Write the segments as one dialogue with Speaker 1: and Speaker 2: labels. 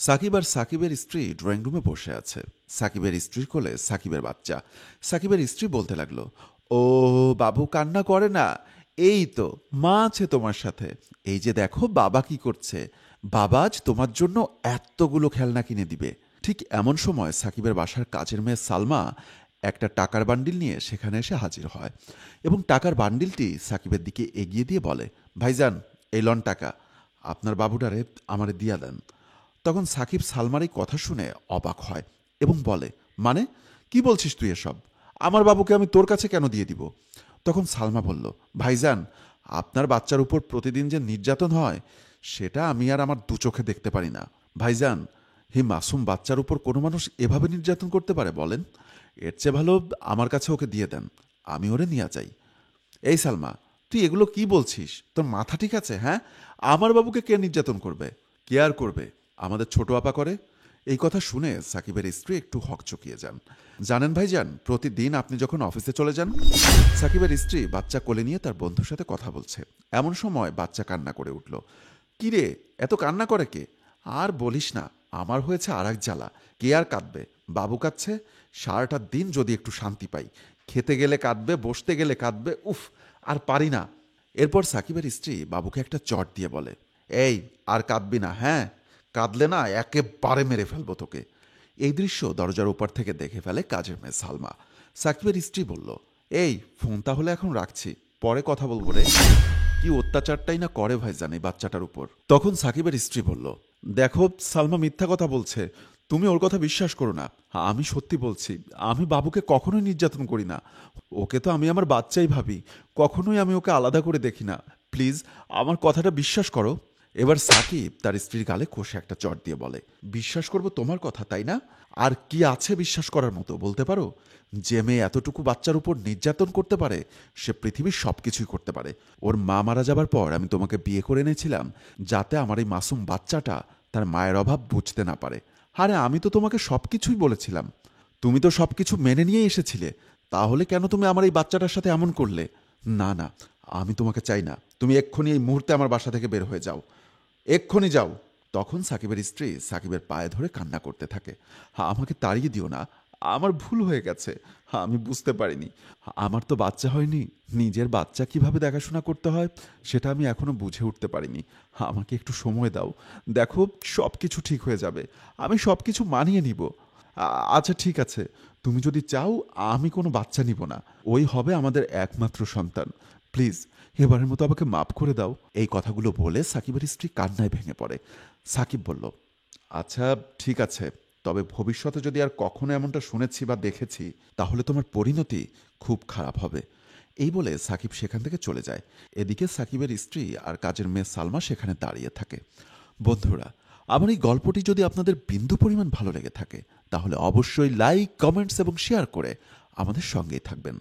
Speaker 1: সাকিব আর সাকিবের স্ত্রী ড্রয়িং রুমে বসে আছে। সাকিবের স্ত্রীর কোলে সাকিবের বাচ্চা। সাকিবের স্ত্রী বলতে লাগলো, ও বাবু কান্না করে না, এই তো মা আছে তোমার সাথে, এই যে দেখো বাবা কি করছে, বাবা আজ তোমার জন্য এতগুলো খেলনা কিনে দিবে। ঠিক এমন সময় সাকিবের বাসার কাজের মেয়ে সালমা একটা টাকার বান্ডিল নিয়ে সেখানে এসে হাজির হয় এবং টাকার বান্ডিলটি সাকিবের দিকে এগিয়ে দিয়ে বলে, ভাইজান এই লন টাকা, আপনার বাবুটারে আমারে দিয়া দেন। তখন সাকিব সালমার এই কথা শুনে অবাক হয় এবং বলে, মানে কি বলছিস তুই এসব, আমার বাবুকে আমি তোর কাছে কেন দিয়ে দিব? তখন সালমা বলল, ভাইজান আপনার বাচ্চার উপর প্রতিদিন যে নির্যাতন হয় সেটা আমি আর আমার দু চোখে দেখতে পারি না। ভাইজান, হে মাসুম বাচ্চার উপর কোনো মানুষ এভাবে নির্যাতন করতে পারে বলেন? এর চেয়ে ভালো আমার কাছে ওকে দিয়ে দেন, আমি ওরে নিয়ে যাই। এই সালমা, তুই এগুলো কি বলছিস? তোর মাথা ঠিক আছে? হ্যাঁ, আমার বাবুকে কে নির্যাতন করবে? কে আর করবে? আমাদের ছোট আপা করে। এই কথা শুনে সাকিবের স্ত্রী একটু হকচকিয়ে যান। জানেন ভাইজান, প্রতিদিন আপনি যখন অফিসে চলে যান, সাকিবের স্ত্রী বাচ্চা কোলে নিয়ে তার বন্ধুর সাথে কথা বলছে। এমন সময় বাচ্চা কান্না করে উঠল। কি রে, এত কান্না করে কে? আর বলিস না, আমার হয়েছে আর এক জ্বালা। কে আর কাঁদবে? বাবু কাঁদছে। সারাটা দিন যদি একটু শান্তি পাই। খেতে গেলে কাঁদবে, বসতে গেলে কাঁদবে, উফ, আর পারি না। এরপর সাকিবের স্ত্রী বাবুকে একটা চট দিয়ে বলে, এই আর কাঁদবি না, হ্যাঁ, কাঁদলে না একেবারে মেরে ফেলবো তোকে। এই দৃশ্য দরজার উপর থেকে দেখে ফেলে কাজের মেয়ে সালমা। সাকিবের স্ত্রী বলল, এই ফোন তাহলে এখন রাখছি, পরে কথা বলবো রে। কি অত্যাচারটাই না করে ভাইজান এই বাচ্চাটার উপর। তখন সাকিবের স্ত্রী বলল, দেখো সালমা মিথ্যা কথা বলছে, তুমি ওর কথা বিশ্বাস করো না। আমি সত্যি বলছি, আমি বাবুকে কখনোই নির্যাতন করি না। ওকে তো আমি আমার বাচ্চাই ভাবি, কখনোই আমি ওকে আলাদা করে দেখি না। প্লিজ আমার কথাটা বিশ্বাস করো। এবার সাকিব তার স্ত্রীর গালে কষে একটা চট দিয়ে বলে, বিশ্বাস করব তোমার কথা, তাই না? আর কি আছে বিশ্বাস করার মতো বলতে পারো? যে মেয়ে এতটুকু বাচ্চার উপর নির্যাতন করতে পারে সে পৃথিবীর সব কিছুই করতে পারে। ওর মা মারা যাবার পর আমি তোমাকে বিয়ে করে এনেছিলাম যাতে আমার এই মাসুম বাচ্চাটা তার মায়ের অভাব বুঝতে না পারে। আরে আমি তো তোমাকে সব কিছুই বলেছিলাম, তুমি তো সব কিছু মেনে নিয়ে এসেছিলে, তাহলে কেন তুমি আমার এই বাচ্চাটার সাথে এমন করলে? না না, আমি তোমাকে চাই না, তুমি এক্ষুনি এই মুহূর্তে আমার বাসা থেকে বের হয়ে যাও, এক্ষুনি যাও। তখন সাকিবের স্ত্রী সাকিবের পায়ে ধরে কান্না করতে থাকে, আমাকে তাড়িয়ে দিও না, আমার ভুল হয়ে গেছে, আমি বুঝতে পারিনি, আমার তো বাচ্চা হয়নি, নিজের বাচ্চা কিভাবে দেখাশোনা করতে হয় সেটা আমি এখনো বুঝে উঠতে পারিনি, আমাকে একটু সময় দাও, দেখো সব কিছু ঠিক হয়ে যাবে, আমি সব কিছু মানিয়ে নিব। আচ্ছা ঠিক আছে, তুমি যদি চাও আমি কোনো বাচ্চা নিব না, ওই হবে আমাদের একমাত্র সন্তান, প্লিজ এবারের মতো আমাকে মাফ করে দাও। এই কথাগুলো বলে সাকিবের স্ত্রী কান্নায় ভেঙে পড়ে। সাকিব বলল, আচ্ছা ঠিক আছে, তবে ভবিষ্যতে যদি আর কখনো এমনটা শুনেছি বা দেখেছি তাহলে তোমার পরিণতি খুব খারাপ হবে। এই বলে সাকিব সেখান থেকে চলে যায়। এদিকে সাকিবের স্ত্রী আর কাজের মেয়ে সালমা সেখানে দাঁড়িয়ে থাকে। বন্ধুরা, আমার এই গল্পটি যদি আপনাদের বিন্দু পরিমাণ ভালো লেগে থাকে তাহলে অবশ্যই লাইক, কমেন্টস এবং শেয়ার করে আমাদের সঙ্গেই থাকবেন।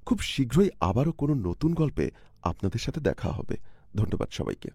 Speaker 1: খুব শীঘ্রই আবারও কোনো নতুন গল্পে আপনাদের সাথে দেখা হবে। ধন্যবাদ সবাইকে।